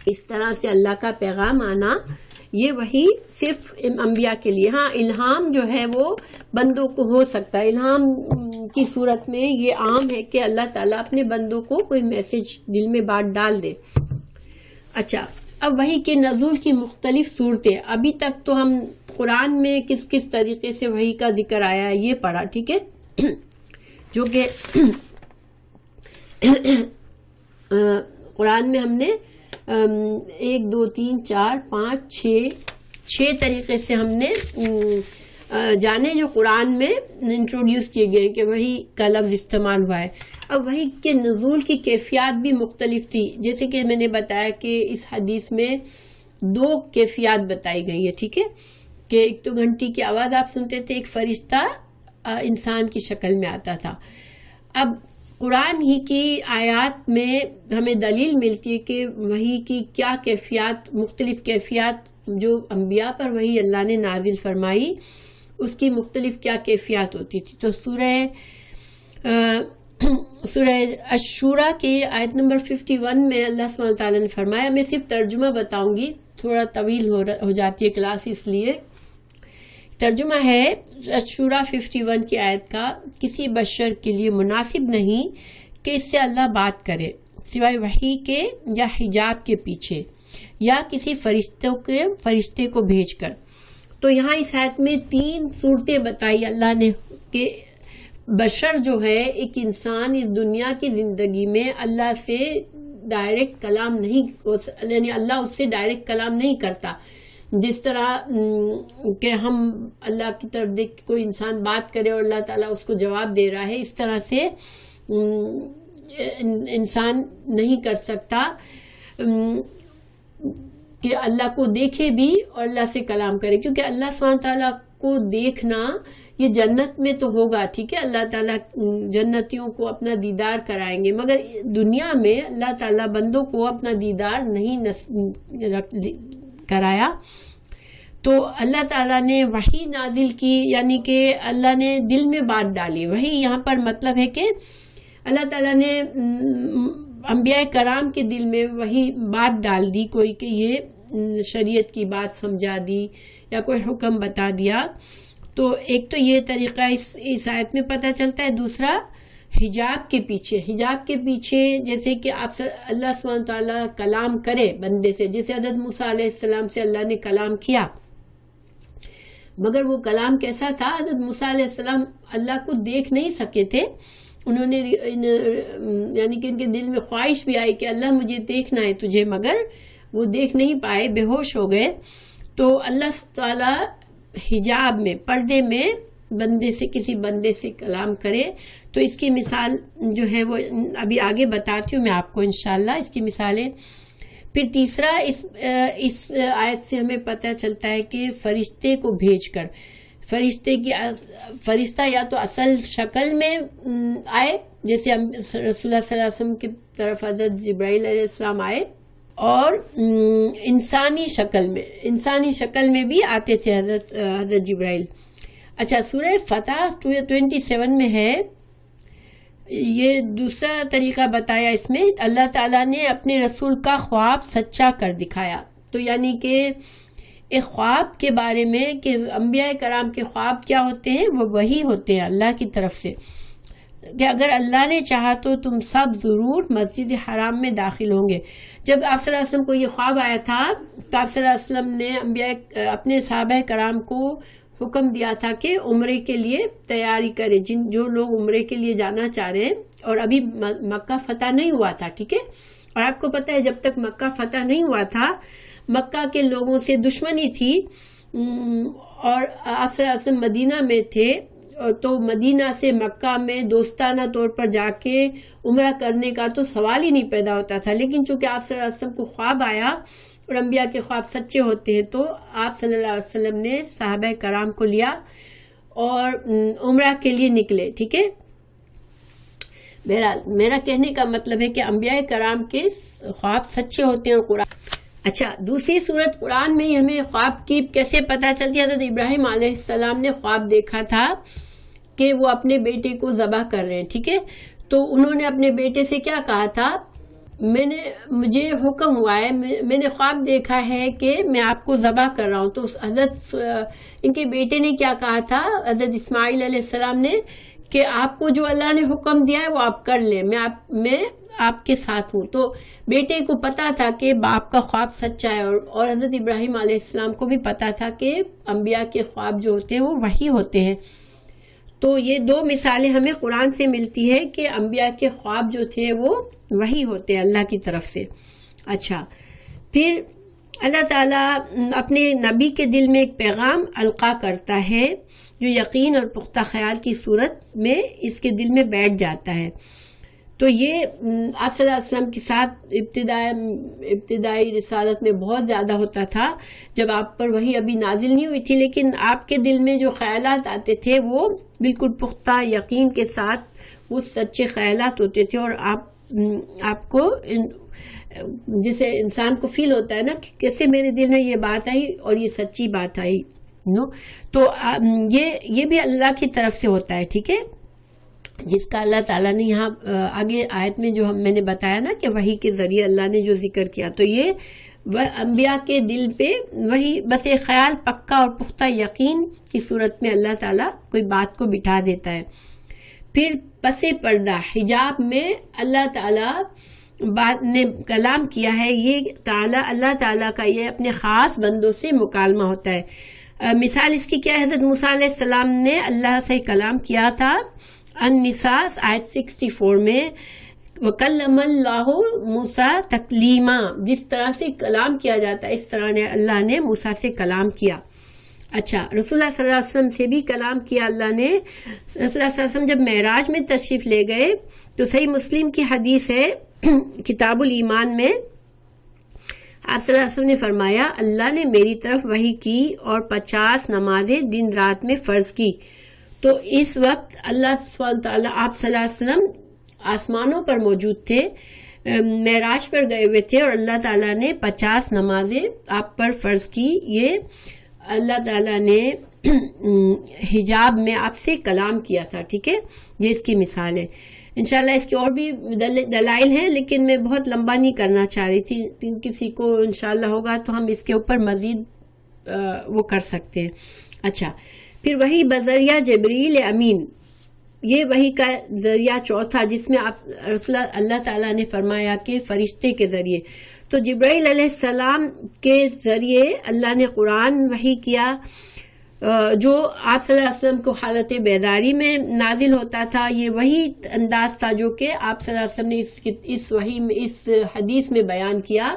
اس طرح سے اللہ کا پیغام آنا یہ وحی صرف انبیاء کے لیے۔ ہاں الہام جو ہے وہ بندوں کو ہو سکتا ہے، الہام کی صورت میں یہ عام ہے کہ اللہ تعالیٰ اپنے بندوں کو کوئی میسج دل میں بات ڈال دے۔ اچھا، اب وحی کے نزول کی مختلف صورتیں، ابھی تک تو ہم قرآن میں کس کس طریقے سے وحی کا ذکر آیا ہے یہ پڑھا، ٹھیک ہے، جو کہ قرآن میں ہم نے 1 2 3 4 5 6 طریقے سے ہم نے جانے جو قرآن میں انٹروڈیوس کیے گئے کہ وحی کا لفظ استعمال ہوا ہے۔ اب وحی کے نزول کی کیفیات بھی مختلف تھی، جیسے کہ میں نے بتایا کہ اس حدیث میں 2 کیفیات بتائی گئی ہے، ٹھیک ہے، کہ ایک تو گھنٹی کی آواز آپ سنتے تھے، ایک فرشتہ انسان کی شکل میں آتا تھا۔ اب قرآن ہی کی آیات میں ہمیں دلیل ملتی ہے کہ وحی کی کیا کیفیات، مختلف کیفیات جو انبیاء پر وحی اللہ نے نازل فرمائی اس کی مختلف کیا کیفیات ہوتی تھی۔ تو سورہ الشورى کی آیت نمبر 51 میں اللہ سبحانہ تعالیٰ نے فرمایا، میں صرف ترجمہ بتاؤں گی، تھوڑا طویل ہو جاتی ہے کلاس، اس لیے ترجمہ ہے الشورى 51 کی آیت کا، کسی بشر کے لیے مناسب نہیں کہ اس سے اللہ بات کرے سوائے وحی کے یا حجاب کے پیچھے یا کسی فرشتے کو بھیج کر۔ تو یہاں اس آیت میں 3 صورتیں بتائی اللہ نے کہ بشر جو ہے، ایک انسان اس دنیا کی زندگی میں اللہ سے ڈائریکٹ کلام نہیں، یعنی اللہ اس سے ڈائریکٹ کلام نہیں کرتا، جس طرح کہ ہم اللہ کی طرف دیکھ کے کوئی انسان بات کرے اور اللہ تعالیٰ اس کو جواب دے رہا ہے، اس طرح سے انسان نہیں کر سکتا کہ اللہ کو دیکھے بھی اور اللہ سے کلام کرے، کیونکہ اللہ سبحانہ تعالیٰ کو دیکھنا یہ جنت میں تو ہوگا، ٹھیک ہے، اللہ تعالیٰ جنتیوں کو اپنا دیدار کرائیں گے، مگر دنیا میں اللہ تعالیٰ بندوں کو اپنا دیدار نہیں کرایا۔ تو اللہ تعالیٰ نے وحی نازل کی، یعنی کہ اللہ نے دل میں بات ڈالی۔ وحی یہاں پر مطلب ہے کہ اللہ تعالیٰ نے انبیاء کرام کے دل میں وہی بات ڈال دی، کوئی کہ یہ شریعت کی بات سمجھا دی یا کوئی حکم بتا دیا۔ تو ایک تو یہ طریقہ اس آیت میں پتہ چلتا ہے۔ دوسرا حجاب کے پیچھے جیسے کہ آپ اللہ سبحانہ تعالیٰ کلام کرے بندے سے، جیسے حضرت موسیٰ علیہ السلام سے اللہ نے کلام کیا، مگر وہ کلام کیسا تھا؟ حضرت موسیٰ علیہ السلام اللہ کو دیکھ نہیں سکے تھے، انہوں نے یعنی کہ ان کے دل میں خواہش بھی آئی کہ اللہ مجھے دیکھنا ہے تجھے، مگر وہ دیکھ نہیں پائے، بے ہوش ہو گئے۔ تو اللہ تعالیٰ حجاب میں، پردے میں کسی بندے سے کلام کرے، تو اس کی مثال جو ہے وہ ابھی آگے بتاتی ہوں میں آپ کو انشاءاللہ اس کی مثالیں۔ پھر تیسرا اس آیت سے ہمیں پتہ چلتا ہے کہ فرشتے کو بھیج کر، فرشتہ یا تو اصل شکل میں آئے، جیسے رسول اللہ صلی اللہ علیہ وسلم کی طرف حضرت جبرائیل علیہ السلام آئے، اور انسانی شکل میں بھی آتے تھے حضرت جبرائیل۔ اچھا، سورہ فتح 27 میں ہے، یہ دوسرا طریقہ بتایا اس میں، اللہ تعالیٰ نے اپنے رسول کا خواب سچا کر دکھایا۔ تو یعنی کہ ایک خواب کے بارے میں کہ انبیاء کرام کے خواب کیا ہوتے ہیں، وہ وہی ہوتے ہیں اللہ کی طرف سے، کہ اگر اللہ نے چاہا تو تم سب ضرور مسجد حرام میں داخل ہوں گے۔ جب آپ صلی اللہ علیہ وسلم کو یہ خواب آیا تھا تو آپ صلی اللہ علیہ وسلم نے اپنے صحابہ کرام کو حکم دیا تھا کہ عمرے کے لیے تیاری کرے، جو لوگ عمرے کے لیے جانا چاہ رہے ہیں، اور ابھی مکہ فتح نہیں ہوا تھا، ٹھیک ہے، اور آپ کو پتہ ہے جب تک مکہ فتح نہیں ہوا تھا مکہ کے لوگوں سے دشمنی تھی، اور آپ صلی اللہ علیہ وسلم مدینہ میں تھے، تو مدینہ سے مکہ میں دوستانہ طور پر جا کے عمرہ کرنے کا تو سوال ہی نہیں پیدا ہوتا تھا، لیکن چونکہ آپ صلی اللہ علیہ وسلم کو خواب آیا اور انبیاء کے خواب سچے ہوتے ہیں، تو آپ صلی اللہ علیہ وسلم نے صحابہ کرام کو لیا اور عمرہ کے لیے نکلے، ٹھیک ہے۔ بہرحال میرا کہنے کا مطلب ہے کہ انبیاء کرام کے خواب سچے ہوتے ہیں قرآن۔ اچھا، دوسری صورت قرآن میں ہمیں خواب کی کیسے پتہ چلتی ہے؟ حضرت ابراہیم علیہ السلام نے خواب دیکھا تھا کہ وہ اپنے بیٹے کو ذبح کر رہے ہیں، ٹھیک ہے، تو انہوں نے اپنے بیٹے سے کیا کہا تھا؟ مجھے حکم ہوا ہے، میں نے خواب دیکھا ہے کہ میں آپ کو ذبح کر رہا ہوں۔ تو حضرت ان کے بیٹے نے کیا کہا تھا؟ حضرت اسماعیل علیہ السلام نے کہ آپ کو جو اللہ نے حکم دیا ہے وہ آپ کر لیں، میں آپ کے ساتھ ہوں۔ تو بیٹے کو پتا تھا کہ باپ کا خواب سچا ہے، اور حضرت ابراہیم علیہ السلام کو بھی پتا تھا کہ انبیاء کے خواب جو ہوتے ہیں وہ وحی ہوتے ہیں۔ تو یہ دو مثالیں ہمیں قرآن سے ملتی ہے کہ انبیاء کے خواب جو تھے وہ وحی ہوتے ہیں اللہ کی طرف سے۔ اچھا، پھر اللہ تعالیٰ اپنے نبی کے دل میں ایک پیغام القا کرتا ہے جو یقین اور پختہ خیال کی صورت میں اس کے دل میں بیٹھ جاتا ہے۔ تو یہ آپ صلی اللہ علیہ وسلم کے ساتھ ابتدائی رسالت میں بہت زیادہ ہوتا تھا، جب آپ پر وحی ابھی نازل نہیں ہوئی تھی، لیکن آپ کے دل میں جو خیالات آتے تھے وہ بالکل پختہ یقین کے ساتھ وہ سچے خیالات ہوتے تھے، اور آپ کو جیسے انسان کو فیل ہوتا ہے نا کہ کیسے میرے دل میں یہ بات آئی اور یہ سچی بات آئی، تو یہ بھی اللہ کی طرف سے ہوتا ہے، ٹھیک ہے، جس کا اللہ تعالیٰ نے یہاں آگے آیت میں جو میں نے بتایا نا کہ وحی کے ذریعے اللہ نے جو ذکر کیا، تو یہ انبیاء کے دل پہ وہی بس ایک خیال پکا اور پختہ یقین کی صورت میں اللہ تعالیٰ کوئی بات کو بٹھا دیتا ہے۔ پھر پس پردہ حجاب میں اللہ تعالیٰ بات نے کلام کیا ہے، یہ اللہ تعالیٰ کا یہ اپنے خاص بندوں سے مکالمہ ہوتا ہے۔ مثال اس کی کیا ہے؟ حضرت موسیٰ علیہ السلام نے اللہ سے کلام کیا تھا، النساء آیت 64 میں، وَكَلَّمَ اللَّهُ مُوسَىٰ تَكْلِيمًا، جس طرح سے کلام کیا جاتا ہے اس طرح نے اللہ نے موسیٰ سے کلام کیا۔ اچھا، رسول اللہ صلی اللہ علیہ وسلم سے بھی کلام کیا اللہ نے۔ رسول اللہ صلی اللہ علیہ وسلم جب معراج میں تشریف لے گئے تو صحیح مسلم کی حدیث ہے کتاب الایمان میں، آپ صلی اللہ علیہ وسلم نے فرمایا، اللہ نے میری طرف وحی کی اور 50 نمازیں دن رات میں فرض کی، تو اس وقت اللہ سبحانہ تعالیٰ آپ صلی اللہ علیہ وسلم آسمانوں پر موجود تھے، معراج پر گئے ہوئے تھے، اور اللہ تعالیٰ نے 50 نمازیں آپ پر فرض کی. یہ اللہ تعالیٰ نے حجاب میں آپ سے کلام کیا تھا. ٹھیک ہے، یہ اس کی مثال ہے. انشاءاللہ اس کے اور بھی دلائل ہیں، لیکن میں بہت لمبا نہیں کرنا چاہ رہی تھی. کسی کو انشاءاللہ ہوگا تو ہم اس کے اوپر مزید وہ کر سکتے ہیں. اچھا، پھر وہی بذریعہ جبریل امین، یہ وہی کا ذریعہ چوتھا، جس میں اللہ تعالیٰ نے فرمایا کہ فرشتے کے ذریعے. تو جبرائیل علیہ السلام کے ذریعے اللہ نے قرآن وحی کیا، جو آپ صلی اللہ علیہ وسلم کو حالت بیداری میں نازل ہوتا تھا. یہ وہی انداز تھا جو کہ آپ صلی اللہ علیہ وسلم نے اس وحی میں، اس حدیث میں بیان کیا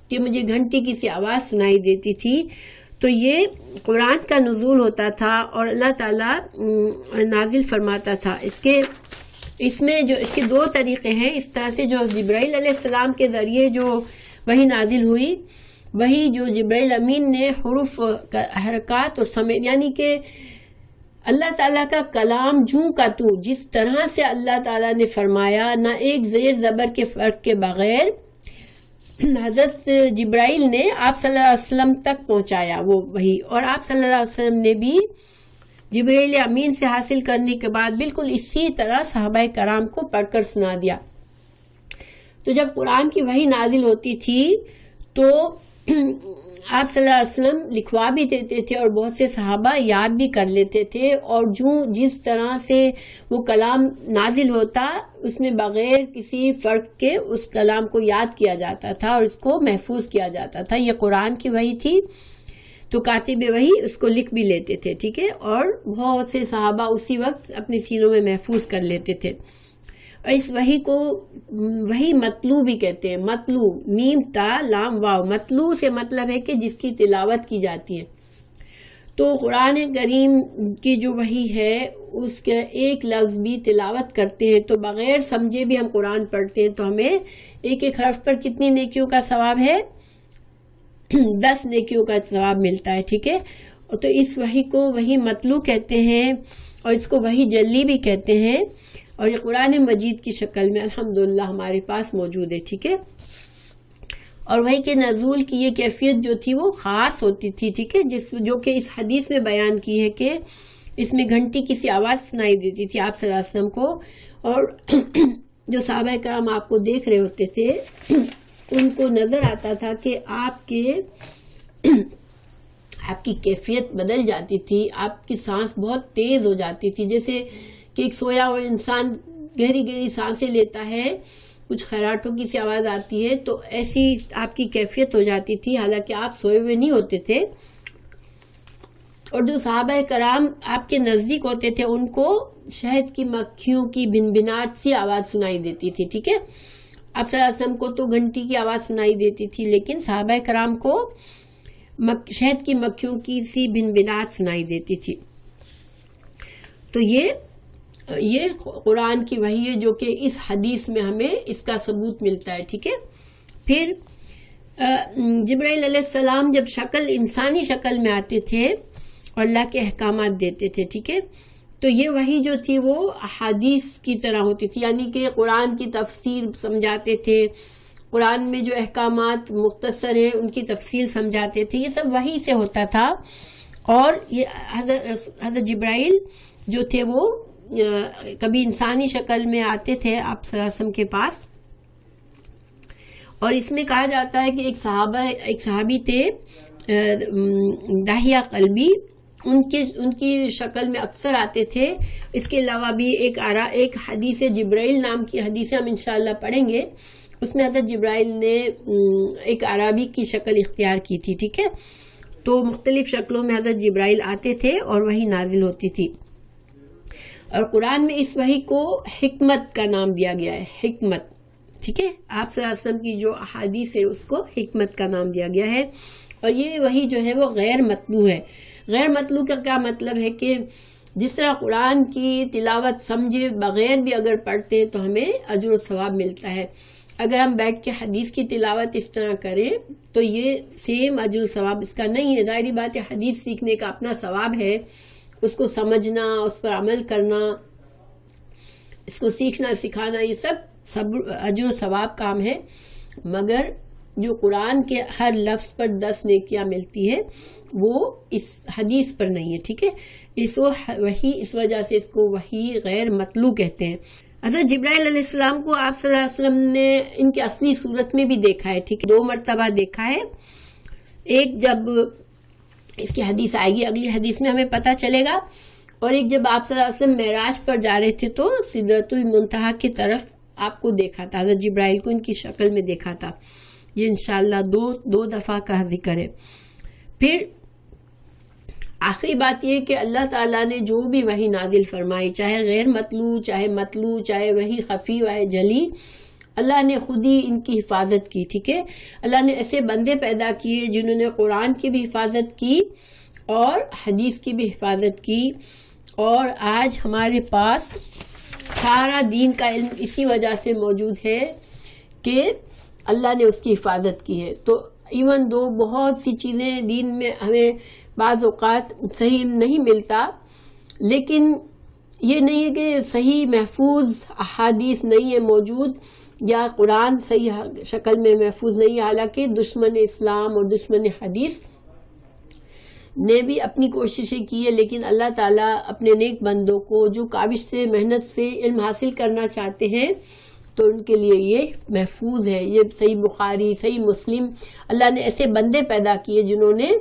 کہ مجھے گھنٹی کی سی آواز سنائی دیتی تھی. تو یہ قرآن کا نزول ہوتا تھا اور اللہ تعالیٰ نازل فرماتا تھا. اس میں جو اس کے 2 طریقے ہیں. اس طرح سے جو جبرائیل علیہ السلام کے ذریعے جو وہی نازل ہوئی، وہی جو جبرائیل امین نے حروف حرکات اور سمیت، یعنی کہ اللہ تعالیٰ کا کلام جوں کا تو، جس طرح سے اللہ تعالیٰ نے فرمایا، نہ ایک زیر زبر کے فرق کے بغیر حضرت جبرائیل نے آپ صلی اللہ علیہ وسلم تک پہنچایا وہ وہی. اور آپ صلی اللہ علیہ وسلم نے بھی جبرائیل امین سے حاصل کرنے کے بعد بالکل اسی طرح صحابہ کرام کو پڑھ کر سنا دیا. تو جب قرآن کی وحی نازل ہوتی تھی تو آپ صلی اللہ علیہ وسلم لکھوا بھی دیتے تھے، اور بہت سے صحابہ یاد بھی کر لیتے تھے. اور جس طرح سے وہ کلام نازل ہوتا، اس میں بغیر کسی فرق کے اس کلام کو یاد کیا جاتا تھا اور اس کو محفوظ کیا جاتا تھا. یہ قرآن کی وحی تھی، تو کاتب وحی اس کو لکھ بھی لیتے تھے. ٹھیک ہے، اور بہت سے صحابہ اسی وقت اپنے سینوں میں محفوظ کر لیتے تھے. اور اس وحی کو وحی مطلوع بھی کہتے ہیں. مطلوع، میم تا لام واو. مطلوع سے مطلب ہے کہ جس کی تلاوت کی جاتی ہے. تو قرآن کریم کی جو وحی ہے، اس کے ایک لفظ بھی تلاوت کرتے ہیں تو بغیر سمجھے بھی ہم قرآن پڑھتے ہیں، تو ہمیں ایک ایک حرف پر کتنی نیکیوں کا ثواب ہے؟ 10 نیکیوں کا ثواب ملتا ہے. ٹھیک ہے، تو اس وحی کو وحی مطلوع کہتے ہیں، اور اس کو وحی جلی بھی کہتے ہیں. اور یہ قرآن مجید کی شکل میں الحمدللہ ہمارے پاس موجود ہے. ٹھیک ہے، اور وحی کے نزول کی یہ کیفیت جو تھی وہ خاص ہوتی تھی. ٹھیک ہے، جو کہ اس حدیث میں بیان کی ہے کہ اس میں گھنٹی کی سی آواز سنائی دیتی تھی آپ صلی اللہ علیہ وسلم کو. اور جو صحابہ کرام آپ کو دیکھ رہے ہوتے تھے، ان کو نظر آتا تھا کہ آپ کی کیفیت بدل جاتی تھی، آپ کی سانس بہت تیز ہو جاتی تھی. جیسے کہ ایک سویا ہوا انسان گہری گہری سانسیں لیتا ہے، کچھ خراٹوں کی سی آواز آتی ہے، تو ایسی آپ کی کیفیت ہو جاتی تھی، حالانکہ آپ سوئے ہوئے نہیں ہوتے تھے. اور جو صحابہ کرام آپ کے نزدیک ہوتے تھے، ان کو شہد کی مکھیوں کی بنبناٹ سی آواز سنائی دیتی تھی. ٹھیک ہے، آپ صلی اللہ علیہ وسلم کو تو گھنٹی کی آواز سنائی دیتی تھی، لیکن صحابہ کرام کو شہد کی مکھیوں کی سی بنبناٹ سنائی دیتی تھی. تو یہ قرآن کی وحی ہے جو کہ اس حدیث میں ہمیں اس کا ثبوت ملتا ہے. ٹھیک ہے، پھر جبرائیل علیہ السلام جب انسانی شکل میں آتے تھے اور اللہ کے احکامات دیتے تھے. ٹھیک ہے، تو یہ وحی جو تھی وہ احادیث کی طرح ہوتی تھی، یعنی کہ قرآن کی تفسیر سمجھاتے تھے، قرآن میں جو احکامات مختصر ہیں ان کی تفصیل سمجھاتے تھے. یہ سب وحی سے ہوتا تھا. اور یہ حضرت جبرائیل جو تھے وہ کبھی انسانی شکل میں آتے تھے آپ صلی اللہ علیہ وسلم کے پاس. اور اس میں کہا جاتا ہے کہ ایک صحابی تھے داہیہ قلبی، ان کی شکل میں اکثر آتے تھے. اس کے علاوہ بھی ایک حدیث جبرائیل نام کی حدیث ہم انشاءاللہ پڑھیں گے. اس میں حضرت جبرائیل نے ایک عربی کی شکل اختیار کی تھی. ٹھیک ہے، تو مختلف شکلوں میں حضرت جبرائیل آتے تھے اور وہی نازل ہوتی تھی. اور قرآن میں اس وحی کو حکمت کا نام دیا گیا ہے. حکمت، ٹھیک ہے، آپ صلی اللہ علیہ وسلم کی جو احادیث ہے اس کو حکمت کا نام دیا گیا ہے. اور یہ وحی جو ہے وہ غیر مطلوع ہے. غیر مطلوع کا کیا مطلب ہے کہ جس طرح قرآن کی تلاوت سمجھے بغیر بھی اگر پڑھتے ہیں تو ہمیں اجر و ثواب ملتا ہے. اگر ہم بیٹھ کے حدیث کی تلاوت اس طرح کریں تو یہ سیم اجر و ثواب اس کا نہیں ہے. ظاہری بات ہے حدیث سیکھنے کا اپنا ثواب ہے، اس کو سمجھنا، اس پر عمل کرنا، اس کو سیکھنا سکھانا، یہ سب اجر و ثواب کام ہے، مگر جو قرآن کے ہر لفظ پر 10 نیکیاں ملتی ہے وہ اس حدیث پر نہیں ہے، ٹھیک ہے؟ اس وجہ سے اس کو وحی غیر مطلوع کہتے ہیں۔ حضرت جبرائیل علیہ السلام کو آپ صلی اللہ علیہ وسلم نے ان کی اصلی صورت میں بھی دیکھا ہے، ٹھیک ہے؟ 2 مرتبہ دیکھا ہے، ایک جب اس کی حدیث آئے گی اگلی حدیث میں ہمیں پتہ چلے گا، اور ایک جب آپ صلی اللہ علیہ وسلم معراج پر جا رہے تھے تو سدرۃ المنتہا کی طرف آپ کو دیکھا تھا، حضرت جبرائیل کو ان کی شکل میں دیکھا تھا۔ یہ انشاءاللہ دو دفعہ کا ذکر ہے۔ پھر آخری بات یہ کہ اللہ تعالیٰ نے جو بھی وحی نازل فرمائی، چاہے غیر مطلوع، چاہے مطلوع، چاہے وحی خفی و جلی، اللہ نے خود ہی ان کی حفاظت کی، ٹھیک ہے؟ اللہ نے ایسے بندے پیدا کیے جنہوں نے قرآن کی بھی حفاظت کی اور حدیث کی بھی حفاظت کی، اور آج ہمارے پاس سارا دین کا علم اسی وجہ سے موجود ہے کہ اللہ نے اس کی حفاظت کی ہے۔ تو ایون دو بہت سی چیزیں دین میں ہمیں بعض اوقات صحیح نہیں ملتا، لیکن یہ نہیں ہے کہ صحیح محفوظ احادیث نہیں ہے موجود یا قرآن صحیح شکل میں محفوظ نہیں ہے، حالانکہ دشمن اسلام اور دشمن حدیث نے بھی اپنی کوششیں کی ہے، لیکن اللہ تعالیٰ اپنے نیک بندوں کو جو کاوش سے محنت سے علم حاصل کرنا چاہتے ہیں تو ان کے لیے یہ محفوظ ہے۔ یہ صحیح بخاری، صحیح مسلم، اللہ نے ایسے بندے پیدا کیے جنہوں نے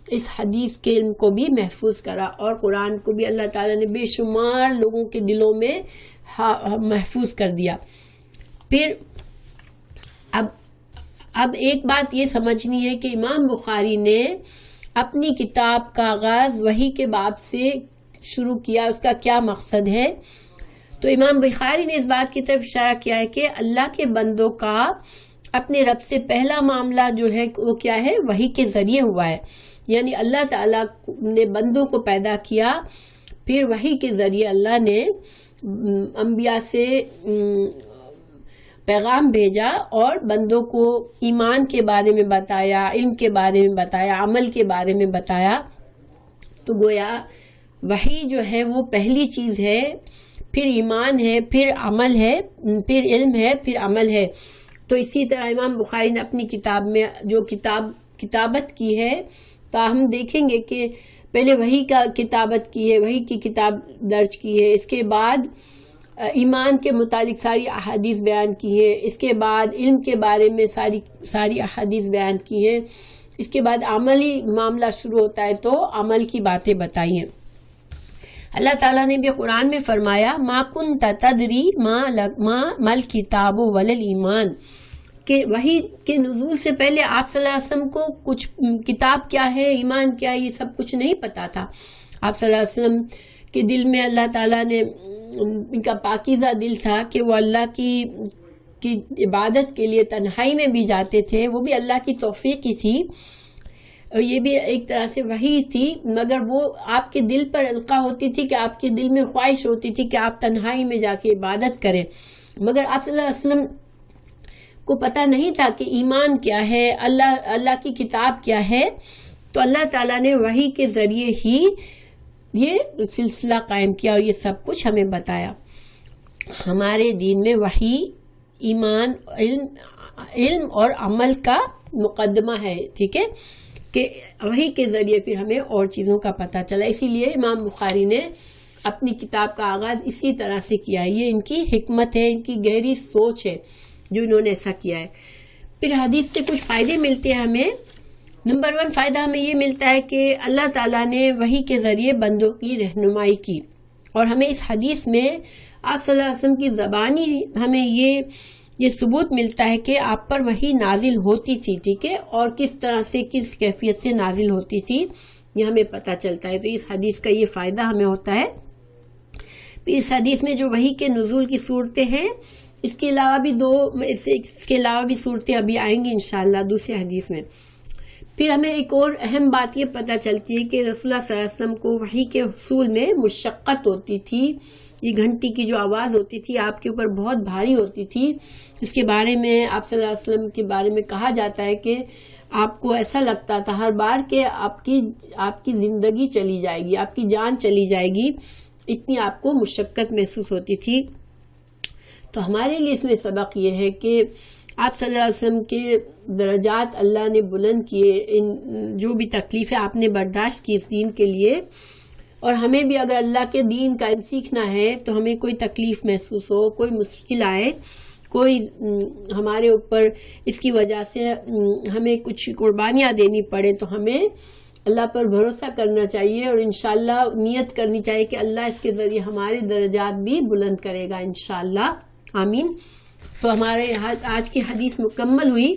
اس حدیث کے علم کو بھی محفوظ کرا، اور قرآن کو بھی اللہ تعالیٰ نے بے شمار لوگوں کے دلوں میں محفوظ کر دیا۔ پھر اب ایک بات یہ سمجھنی ہے کہ امام بخاری نے اپنی کتاب کا آغاز وحی کے باب سے شروع کیا، اس کا کیا مقصد ہے؟ تو امام بخاری نے اس بات کی طرف اشارہ کیا ہے کہ اللہ کے بندوں کا اپنے رب سے پہلا معاملہ جو ہے وہ کیا ہے؟ وحی کے ذریعے ہوا ہے، یعنی اللہ تعالیٰ نے بندوں کو پیدا کیا، پھر وحی کے ذریعے اللہ نے انبیاء سے پیغام بھیجا اور بندوں کو ایمان کے بارے میں بتایا، علم کے بارے میں بتایا، عمل کے بارے میں بتایا۔ تو گویا وحی جو ہے وہ پہلی چیز ہے، پھر ایمان ہے، پھر عمل ہے، پھر علم ہے، پھر عمل ہے۔ تو اسی طرح امام بخاری نے اپنی کتاب میں جو کتابت کی ہے، تو ہم دیکھیں گے کہ پہلے وحی کا کتابت کی ہے، وحی کی کتاب درج کی ہے، اس کے بعد ایمان کے متعلق ساری احادیث بیان کی ہے، اس کے بعد علم کے بارے میں ساری احادیث بیان کی ہیں، اس کے بعد عملی معاملہ شروع ہوتا ہے تو عمل کی باتیں بتائی ہیں۔ اللہ تعالیٰ نے بھی قرآن میں فرمایا ما کنت تدری ما مل کتاب ولل ایمان، کہ وحی کے نزول سے پہلے آپ صلی اللہ علیہ وسلم کو کچھ کتاب کیا ہے، ایمان کیا ہے، یہ سب کچھ نہیں پتا تھا۔ آپ صلی اللہ علیہ وسلم کے دل میں اللہ تعالیٰ نے ان کا پاکیزہ دل تھا کہ وہ اللہ کی عبادت کے لیے تنہائی میں بھی جاتے تھے، وہ بھی اللہ کی توفیق ہی تھی، اور یہ بھی ایک طرح سے وحی تھی، مگر وہ آپ کے دل پر القاء ہوتی تھی کہ آپ کے دل میں خواہش ہوتی تھی کہ آپ تنہائی میں جا کے عبادت کریں، مگر آپ صلی اللہ علیہ وسلم کو پتہ نہیں تھا کہ ایمان کیا ہے، اللہ کی کتاب کیا ہے۔ تو اللہ تعالیٰ نے وحی کے ذریعے ہی یہ سلسلہ قائم کیا اور یہ سب کچھ ہمیں بتایا۔ ہمارے دین میں وحی، ایمان، علم اور عمل کا مقدمہ ہے، ٹھیک ہے، کہ وحی کے ذریعے پھر ہمیں اور چیزوں کا پتہ چلا۔ اسی لیے امام بخاری نے اپنی کتاب کا آغاز اسی طرح سے کیا ہے، یہ ان کی حکمت ہے، ان کی گہری سوچ ہے جو انہوں نے ایسا کیا ہے۔ پھر حدیث سے کچھ فائدے ملتے ہیں ہمیں۔ نمبر 1 فائدہ ہمیں یہ ملتا ہے کہ اللہ تعالیٰ نے وحی کے ذریعے بندوں کی رہنمائی کی، اور ہمیں اس حدیث میں آپ صلی اللہ علیہ وسلم کی زبانی ہمیں یہ ثبوت ملتا ہے کہ آپ پر وحی نازل ہوتی تھی، ٹھیک ہے، اور کس طرح سے، کس کیفیت سے نازل ہوتی تھی یہ ہمیں پتہ چلتا ہے۔ تو اس حدیث کا یہ فائدہ ہمیں ہوتا ہے۔ پھر اس حدیث میں جو وحی کے نزول کی صورتیں ہیں، اس کے علاوہ بھی صورتیں ابھی آئیں گی انشاءاللہ دوسری حدیث میں۔ پھر ہمیں ایک اور اہم بات یہ پتہ چلتی ہے کہ رسول اللہ صلی اللہ علیہ وسلم کو وحی کے حصول میں مشقت ہوتی تھی، یہ گھنٹی کی جو آواز ہوتی تھی آپ کے اوپر بہت بھاری ہوتی تھی۔ اس کے بارے میں آپ صلی اللہ علیہ وسلم کے بارے میں کہا جاتا ہے کہ آپ کو ایسا لگتا تھا ہر بار کہ آپ کی زندگی چلی جائے گی، آپ کی جان چلی جائے گی، اتنی آپ کو مشقت محسوس ہوتی تھی۔ تو ہمارے لیے اس میں سبق یہ ہے کہ آپ صلی اللہ علیہ وسلم کے درجات اللہ نے بلند کیے، ان جو بھی تکلیفیں آپ نے برداشت کی اس دین کے لیے، اور ہمیں بھی اگر اللہ کے دین کا علم سیکھنا ہے تو ہمیں کوئی تکلیف محسوس ہو، کوئی مشکل آئے، کوئی ہمارے اوپر اس کی وجہ سے ہمیں کچھ قربانیاں دینی پڑے، تو ہمیں اللہ پر بھروسہ کرنا چاہیے اور انشاءاللہ نیت کرنی چاہیے کہ اللہ اس کے ذریعے ہمارے درجات بھی بلند کرے گا انشاءاللہ، آمین۔ تو ہمارے آج کی حدیث مکمل ہوئی۔